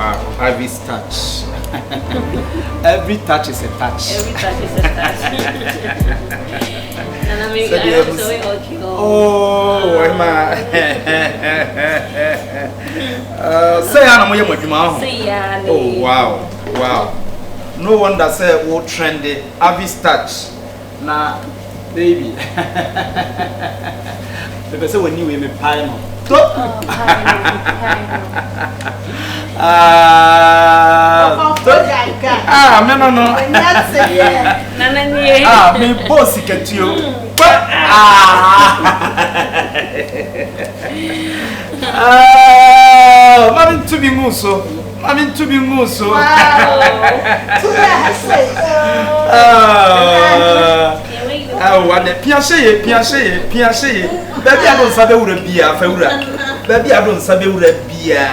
wow. Ivy's touch. Every touch is a touch. Every touch is a touch. And I mean, I was so oh, my. Say, Anna, say, oh, wow, wow. No wonder say what trendy. Ivy's touch. Now, baby. The say when you me pie no. No. Me boss get you. Mami to be muso. Mami to be muso. What the piache. Baby, I don't sabe ura bia, feura. Baby, I don't sabe ura bia.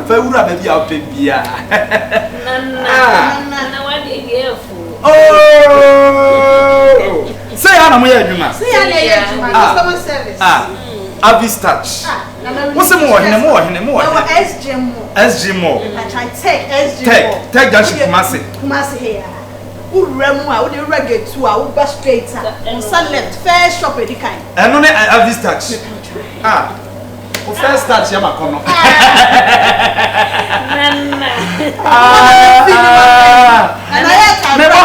Feura, baby, I'll pay bia. Nana, what do you hear for? Oh, say, Anna, we are Juma. Say, customer service. Ivy's touch. What's the more? SG more. I try take SG more. Take that shit, Kumasi here. Who remember? Who the reggae to? Who go straight? On left, first shop any kind. And only Ivy's touch. First touch, Yama Kono. Never.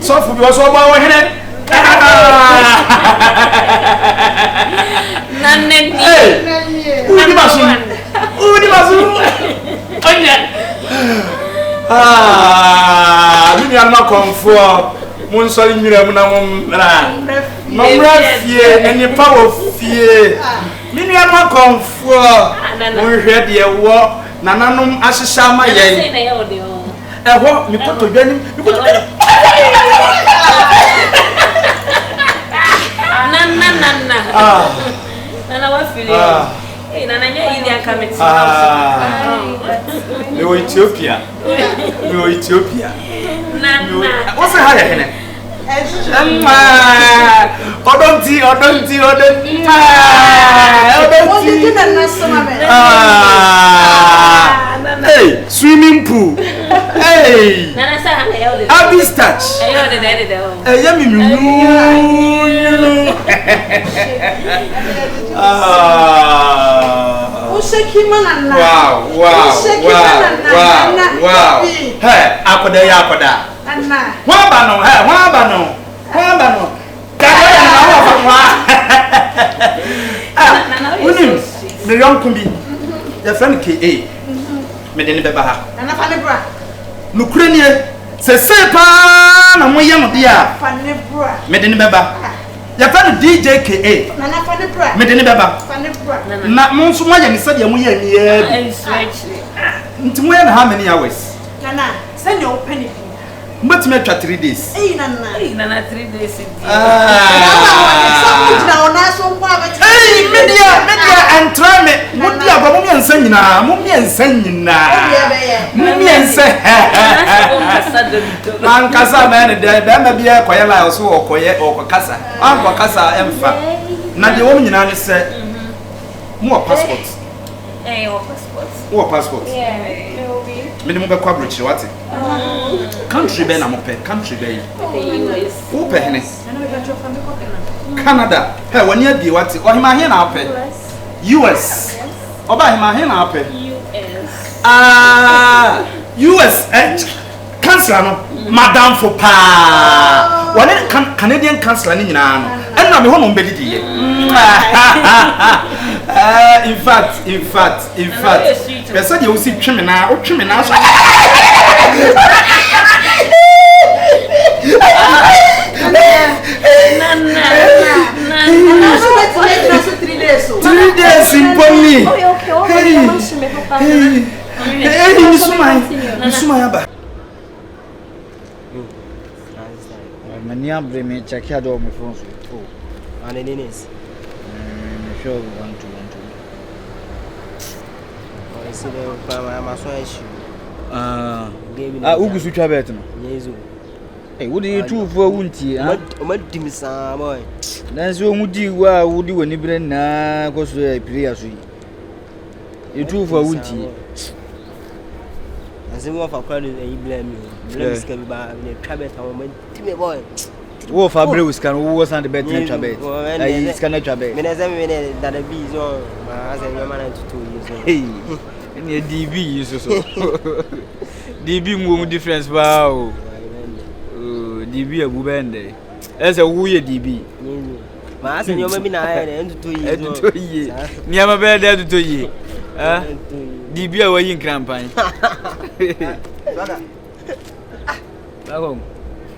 So for you also about here. Hey, who the masu? Mini alma comfort. Mon soli mira muna mumra. Mumra fie, any power fie. Mini alma comfort. Mon head ye wo. Nananum ashisha yen. Eho, mi koto dwani, Nana, what feeling? Hey, Nana, you're coming to no Ethiopia. Nana. What's the higher? Hey, swimming pool. Hey, Ivy's touch. Wow. Hey, akoda. Wabano. Me young kumbi. Your friend KA. Me deni beba ha. Nana fane bra. Nukrenie se pa na mo yam dia. Fane bra. Me deni beba. Your friend DJ KA. Nana fane bra. Me deni beba. Fane bra. Na mo nso mo ya ni sadia mo ya ni e. Nti mo ya na how many hours? Nana, send your penny. But me twa 3 days. Hey Nana 3 days. Hey, media and try me. Mudia ba mo miensa nyina. Man kasa man de ma bia koye la so okoye okokasa. An kokasa emfa. Na de wo nyina ne se mo passport. What passport? Yeah, minimum be kwabrochi what? Country be na mo pe, country be. Who pe hene? Canada. Hey, when you be what? Oh, hima here na pe. US. Oba hima here na pe. US. Councilor no, Madam for pa. One Canadian councilor ni nyina no. And na me ho mo be didi ye. In fact. Person you see tweme na, o tweme na so. So 3 days. 3 days in Pony. Hey, Misuma yaba. Mania breme check here do my phone. Oh, and it is. Sure, want to. I see the I'm so issue. Ugusu Chabet. Yes. Hey, what do you do for Wunty? What dim some boy? That's what would you do when you bring na cause we play as we. You two for Wunti. As if I call it, blame me. Blame can be by the cabin. Timmy boy. Wolf Abreu can who was on the bed in Chabet. He's gonna Chabet. Minute that a bee is on as a man to 2 years old. Hey, and your DB is so. DB move difference. Wow. DB a Bubende. As a weird DB. My son, you may be 9 and 2 years. 2 years. Never bear there to 2 years. DB away in campaign.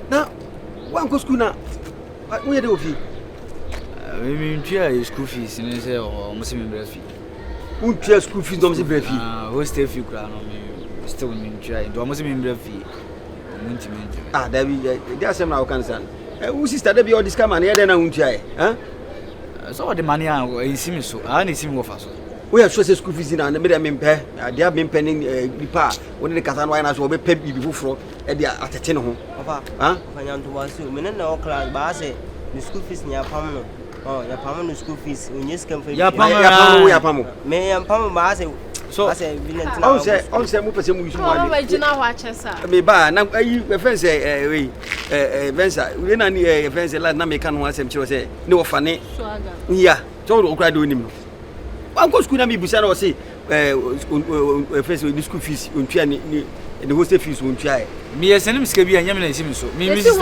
Now, one go school now. Where do you? We try school fees and say, oh, Muslim breastfeed. Who try school fees, don't say breastfeed. Who stay few crown on me, still in try, do Muslim breastfeed. Ah, there's some now concern. Who sister, there be all this come and here then I won't try. Huh? So the money I see me so, I need him of us. We have social school fees in and made them pay. They have been penning the part when the Catan wine as well be paid before at the 10 home. Huh? I am to want you. Men no class, but I say the school fees near Pamela. Oh, your Pamela school fees when you come for your Pamela. May and Pamela, but I say, so I say, I'll say, Mupasem, me buy now. You fence a Venza. We don't need a fence like Namican once and say, no funny. Yeah, total cry doing him. One goes could be Busano say, first with the school fees, and the hostel fees won't try. Me as an Scabby and Yaman seems so. Me, Mrs.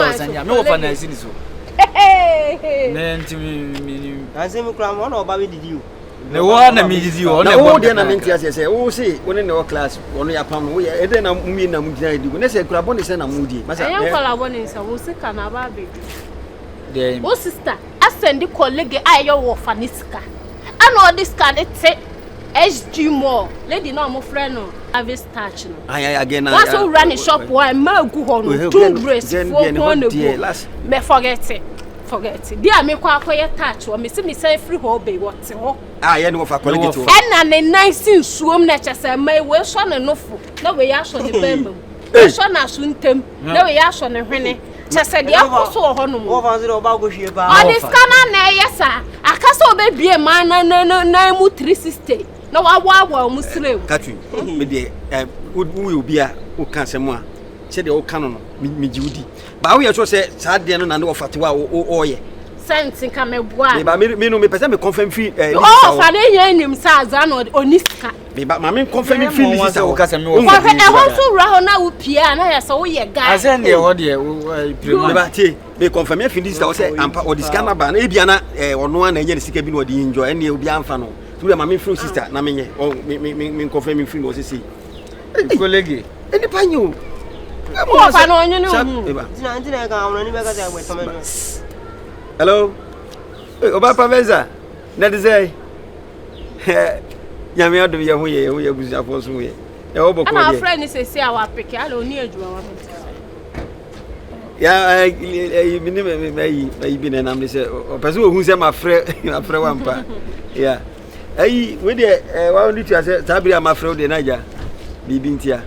No fun I see so. Then to me, I say, one or Bobby did you? The one I mean, you on the one, then I meant to say, oh, say, when in our class, only a pound, we are then I'm mean, I'm going to do. Let's say, Crabon is a moody. I am Colabon is a music and a baby. Oh, sister, I send the colleague I your Faniska. I know this card it's SG more. Lady no more friend have his touch. I again. Once you run a shop where my go on 2 grace 4 me forget it. Forget it. Dear me kwa touch or me see me say free whole be what I know for quality too. And a nice in swim nature say my way son enough. No way ash on the bamboo. We son as soon tem. No way ash on the honey. Just said the apostle honum. What was it about go here? Oh, this canna yes sir. I can't be a man no 360. No, I Muslim. Catherine, would will be a who can say more. Said the old canon, me Judy. But we also say, sad dinner and no fatwa or ye. Sense in come a boy. But me no me person confirm free. Oh, Fanny, him, Sazan or Oniska. But my men confirm free. I also Rahona piano, I saw ye guy. I send the audio. They confirm if this was or this kind of ban. Ebiana or no one and yet sick or the enjoy and you'll be unfano. To my main sister, Naming or me confirming free was a see. Colleague, and the panu. Hello, Obapa Veza. That is a Yamia to be away. We are supposed to be. Our friend is a say our pick. I don't need you. Yeah, maybe and I'm the person who's my friend one. Yeah. Hey, with the one little Tabia, my friend, the Niger, Bibintia.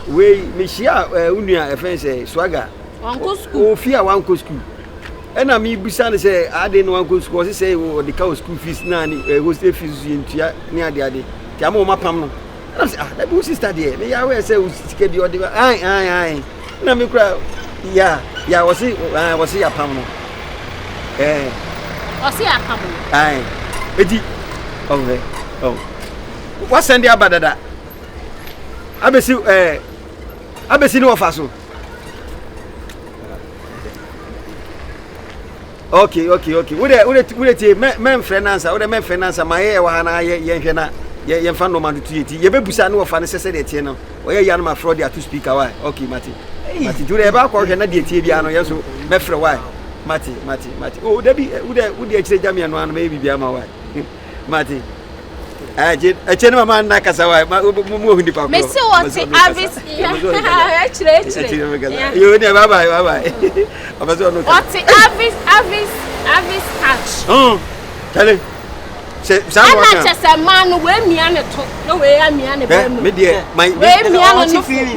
We, Michia, Unia, a fence, swagger. Uncle school, fear one school. And I mean, Busan say, I didn't want to school, say, oh, the cow school fees, nanny, was the fees in near the other. Tamo Mapam. I said, ah, that was study. They always say, we get the other. Aye. No, me cry. Yeah, was he a pound? Was he a couple? Aye, Eddie. Oh, what's Sunday about that? I be see no faso. Okay. Would men finance, or the men finance, my hair, ye fan no man to it. Ye be busa no fan necessary tieno. Or ye yan ma fraud ya to speak away. Okay, Mati. Mati, do the back or na de tibia no yeso me frɛ why. Mati. Oh, there be would the Jamian one maybe be my wife. Mati. I tell my man Nakasawa, moving the park. Miss what's it? Actually. You never bye. What's it? Avis catch. Oh, tell him. I'm not just a man where me and a no way I'm me my way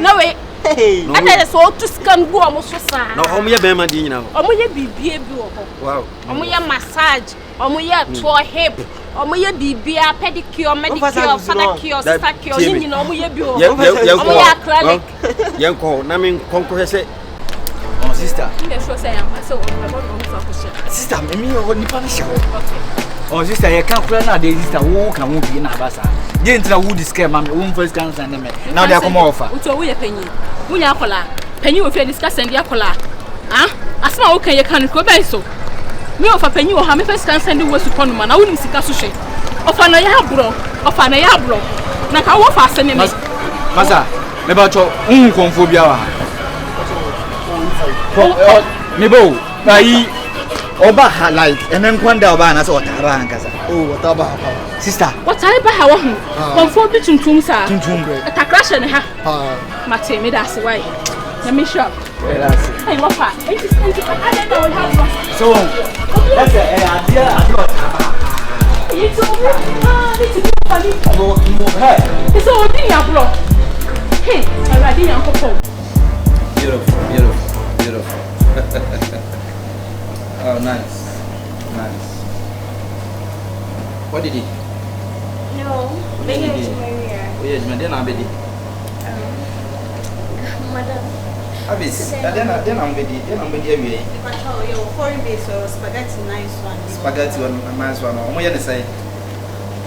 no way. And that is all to scan go almost so sad. No, home your bema dinner. Omoye BB. Wow. Omoye massage. Omoye tour hip. omo ye bibia pedicure medicure sadacure sacure yin na omo ye bi o omo ye acrylic yenko na men konko hese oh sister nde so say am so o no so ko sister me o nipa na shawo oh sister ye kan kura na de sister wo kan wo bi na abasa ye ntina wo discard ma me wo first can send me now they come offer uto wo ye panyi wo nya akola panyi wo fe discuss send akola ah asma wo kan ye kan ko bai so me ofa panyi wo ha me first can send wo support no na wo nim sika so hwe ofa na ya bro na ka wo fa send me masa me ba cho konfo bia wa me bo ayi oba ha like enen kwanda oba na so otaba ankasa otaba ha sister what I ba ha wo hu konfo bi tuntum sa tuntum bre ta crash ne ha mate me da se why na me shop hey what fa I don't have so that's idea otaba you told me it's funny hey it's all thing ya bro hey already yan ko beautiful oh nice what did he No, they get to marry her. oh yeah man then abedi Madam. Abis, then abedi awie. Patrol, yo, foreign base or spaghetti nice one. Spaghetti one nice one. Omo ye ne say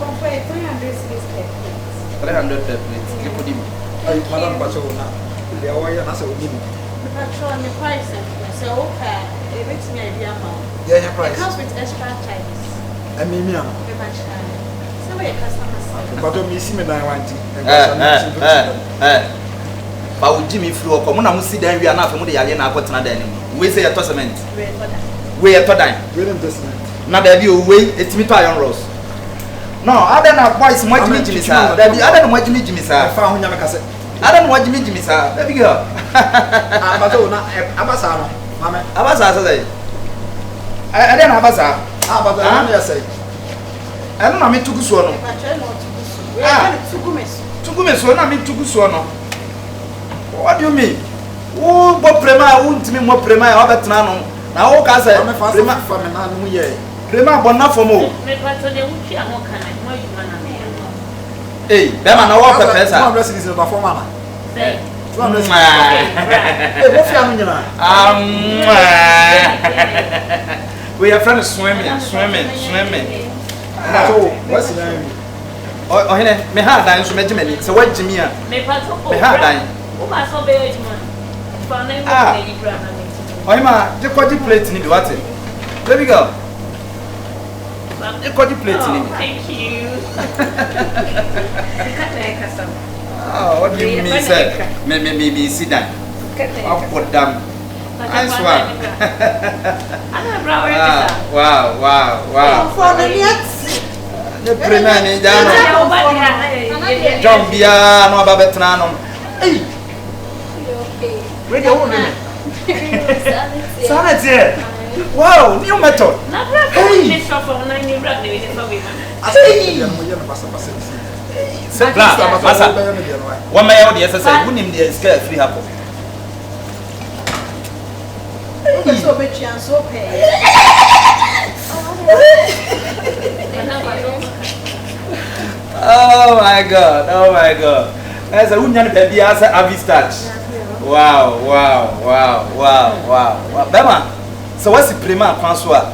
Compare 300 cities per plate. 300 per plate. You put him. ay madam patrol na le awaya na se onimu The patrol, the price, so okay, it makes me idea now. yeah It price comes with extra charges. emimia The patrol. So where customers say. but me see me na wanti Ba wo Jimmy fru okọ mo na mo si dan wi ana afa mo de yale na akotena dan ni we say your cement we your dan we dem testament na da bi o we etimi to iron rods no ada na boys mo Jimmy sa da bi ada na mo Jimmy sa fa ho nya me kase ada na mo Jimmy sa da bi girl abato na abasa no mame abasa sa say ada na abasa abato na me say ana na me tugu so no The patrol not to go. We are going to tugu me so na me tugu so no. What do you mean? Wo bo prema wo ntimi mo prema ya obetena no na wo ka say prema fa me na no ye prema bo na fomo Me pato de wuchi amo kana mo yuma na me. eh be ma na wo pepe sa 200 cities na for mama Say. 200 cities eh mo fi anu nyina we are friends swimming so what's the name oh hene me ha dan so megimani se wagimi a Me pato ko. me ha dan Wo ba so be ejuma. Fa na mo de ibra na me. oh ma je kwaji plate ni bi wate baby girl je kwaji plate ni bi Thank you. oh what do you mean sir me sit down up put down nice one Ana bra we pesa. wow For the next. ne prema ni jano Ya o ba dia. John bia no aba betena no eh we dey won me sana tie wow new method Na bra ko ni so for na ni bra de we dey for we man. asay mo ye na pasa bra masa wa ma yawo de sasa wunim de ska free hapo So be chance so pay. Oh my god. As a woman baby as a avistach. Wow. Bema. So what's the prima François?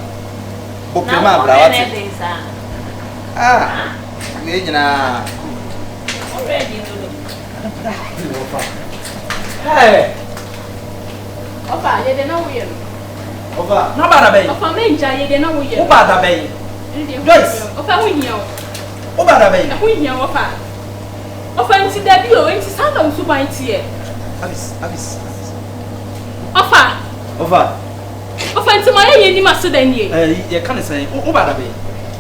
Bo prima bra what? Ah. We na. Already Hey. ofa ye de na wo ye Ofa, no bada bay. ofa me nja ye de na wo ye Wo bada bay. Joyce. ofa wo hia Wo bada bay. wo hia ofa nti da bi o nti sa na wo so ban tie Abis. ofa nti ma ye ni ma so da nie You can't say wo bada bay.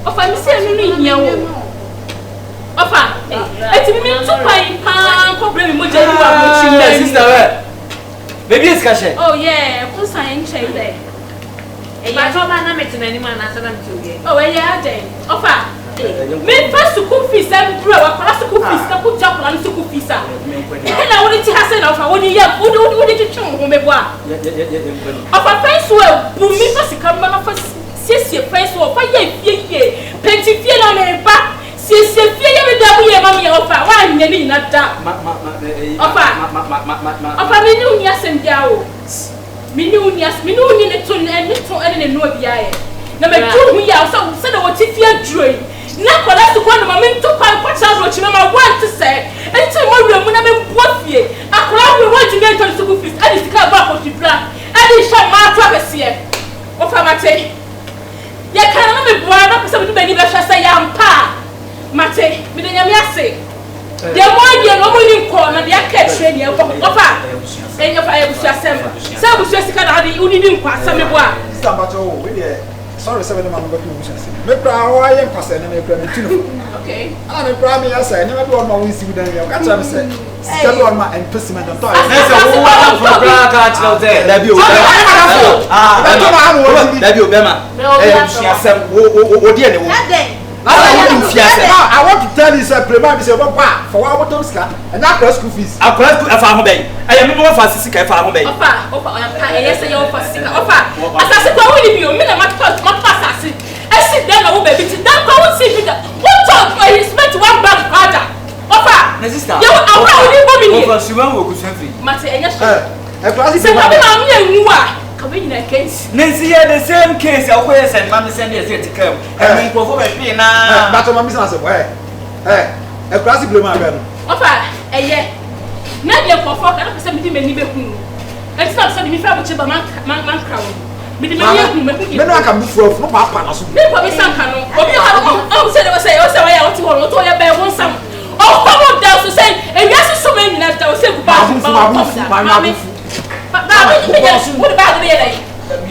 ofa mi se anu ni hia wo ofa eti mi tu pan pa problem mo je ni wa mo chi na Sister where? Baby is cash. oh yeah kun sa en che de Ba to ba na metina ni ma na sa na mtuge. oh yeah den ofa me pa school fees am bro wa pa school fees ka ku ja plan school fees a e na woni ti ha se na ofa woni ya woni ti twon ho mebo a ofa pa so bu mi pa sika ma fa siesie pa so ofa ya fie penti ti fie na me ba sie fie ye me da bu ye ma me ofa wa nya ni na da ofa me ni unia sem dia o me ni ne to ne no bia ye na me tu hu ya so da wo ti fie adroi na kola to kwa na me to pa cha ro chi ma want to say enti mo wura mu na me bua fie akola we want to get to school fees and sika ba ko tibra and sha ma to abese ofa mate ya kana na me bua na pese me be ni be hwa say ya mpa mate me de nyame ase de mo ade no mo ni ko na de aka tre ni ofa enyo fa e busu asem sa busu sika na ade uni ni nkwa asem bua Sambato we dey sorry seven man go to busu asem me pra ho aye mpase na me pra me tinu okay ana me pra me ya say na me do on ma won si budan ya ka tell me say sika do on ma en pesi me don to na se wo wa for bra ka tell there da bi o da bi o bema busu asem wo de ne wo I want to tell you, sir, prepare me, sir, for what don't scan and not school fees. I collect a farm bay. I am more for Sika farm bay. Yes, I am for Sika. As I said, what will you mean? My pass, I sit down, I will be to that. I will see what talk is meant to one bad father. Offer, sister, you are only woman. She won't go to something. Master, and yes, a class is case. Nancy had the same case of where and Mammy sent us to come. And go for me now. But my business away. A classic blue man. Offer, a year. Not your for 470 many people. It's not something if I would chip a man crown. But the man can move from Papa. Never be some canoe. Oh, said I was say, also, I want to go to your bed one some. Oh, come on down to say, and yes, so many left. I was saying goodbye to my mammy. But what about the other? But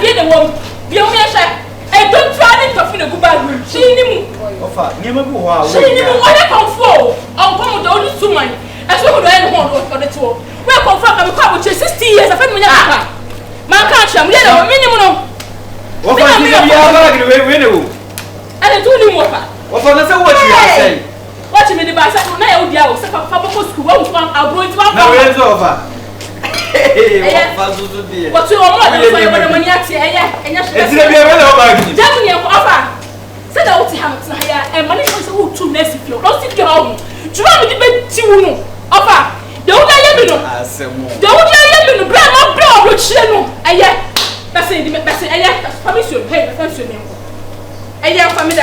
the one, the only share. I don't try to feel a good bad room. She knew what I come for. I'll come with only 2 months. As we would end one for the tour. We're confirmed I'm a 60 years. I found me now. My country, I'm little minimum. What are you? And I told him what you say. What you mean about that? Now, the house, school, I'll go into our what you want when you are here, and you offer. Said I would have here, and money was all too messy. You lost it your home. Do you want me to bet you offer? Don't I let me know? Don't I let me know? Grandma, blow, which you know. I yet, that's it, that's permission. Hey, that's your name. I am family.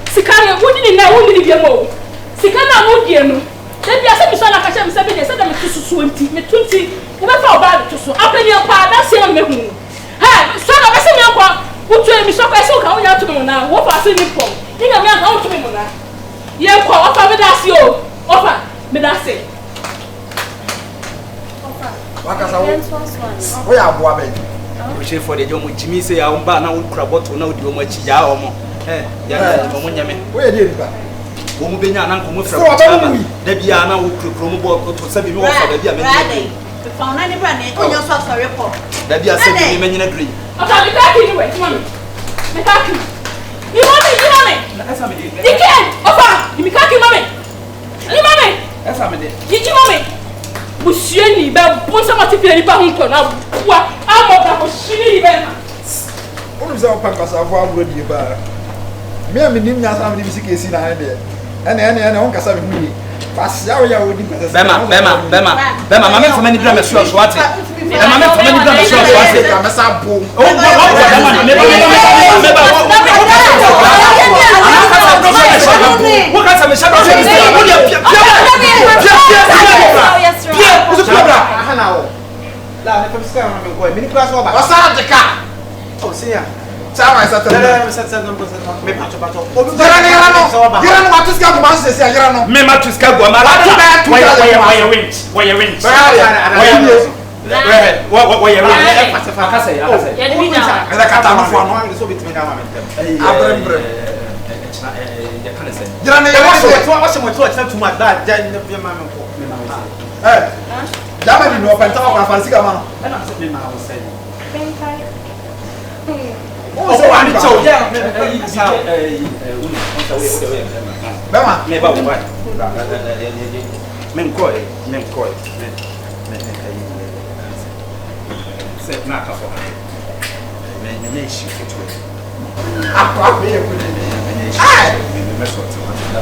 Sikana, who didn't know who did you know? Sikana, who did you know? Then you said, Miss Anna, I said, I'm to 20, never thought about it to so. Up in your part, that's your name. Hey, son of a senior, who told me so I saw how you have to go now. What was in it for? You know, I'm out to me now. You call offer me that's you. Offer me that's it. We are boy. We for the young Jimmy say, I'm bad now, crabot to know the much ya or more. Eh, yeah, where did it? Womu benya na nkomo fra ko da bia na wo krokromo bo to sabi mi wo fa da bia me the phone na ni bra ne onyo so sorry ko da bia sabi mi menyina gree aka bi ka ki ni we mami me ka ki you mami na esa me de you can ofa you ka ki mami ni mami esa me de you mami busue ni ba bon sama ti fi ni ba hun ko na wa amo da ko shini ni be na onu se o pa kasa avo aburo di ba me am nim nya sam di bisike si na ene ene on kasa me hu pasia o ya o di kasa bema mama for many drama so ate mama for many drama so ate ka mesa bo what kasa me shadow la ne pemska na me ko me ni class oba wasa de ka o se ya Sama esa tele. Me pato. Gira no matuska go man se se gira no. Me matuska go ma la. Why you win? Why akasa ya. Ya ni na. Ela kata no fo no. So bitimi na ma me. Abrembre. Ya kana se. Gira no ya what's too much that ja me ma me ko. Dama ni no pa ntawa kwa fansika ma no. Na se me ma wo se. Oh, so I'm told. Bema, me ba wo ba. Men koi. Se na ka fo. Me shi fo.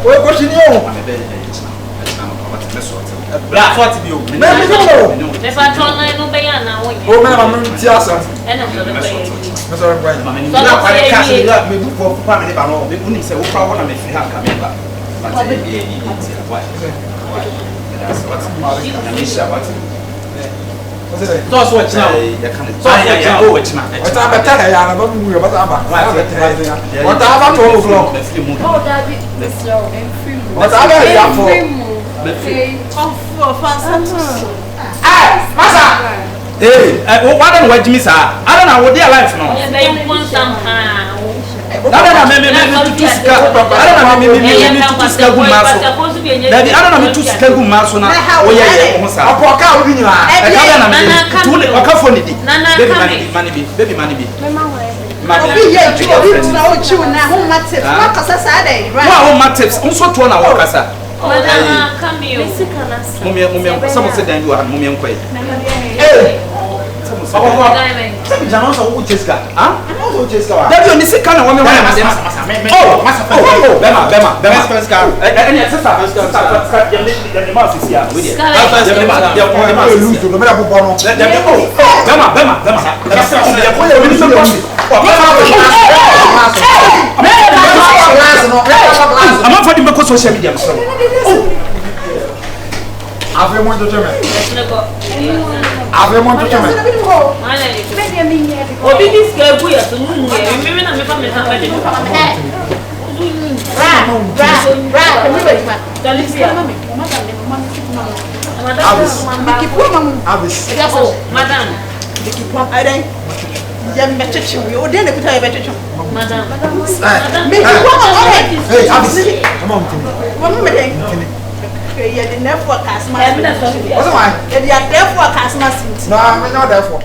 Oi, continue. Bra 40 bio. Me no. Me fa tona no be ya na wo. O me na me ti asa. E na so be ko ye. Me so ngwa. Na kwa cash me bu for papa me ba no. Me uni se wo fa wo na me fi ha ka me ba. But e be e why? That's what. Anisha what? Toss what now? Ya kan. Ya o wachina. Wata beta ya na ba mu yo bata aba. Wata aba to o floor. Oh, Daddy, this is free. Wata aba ya for. Masa! Hey, why don't you me, sir? I don't know what their life now. Madam, come here. Someone said that you are Mummy and Quay. Hey! I'm not for the social media. Ave muito também. Ave muito também. O bibi skebu ya so nu ye. Mimi na me fa me ha ba de. Madam. Yam bechechu. O de ne kuta bechechu. Madam. Me ki kwa Hey, Abis. Come on. Mama me den. You the never forecast my. What's the why? You are there forecast my. No, I'm not there for.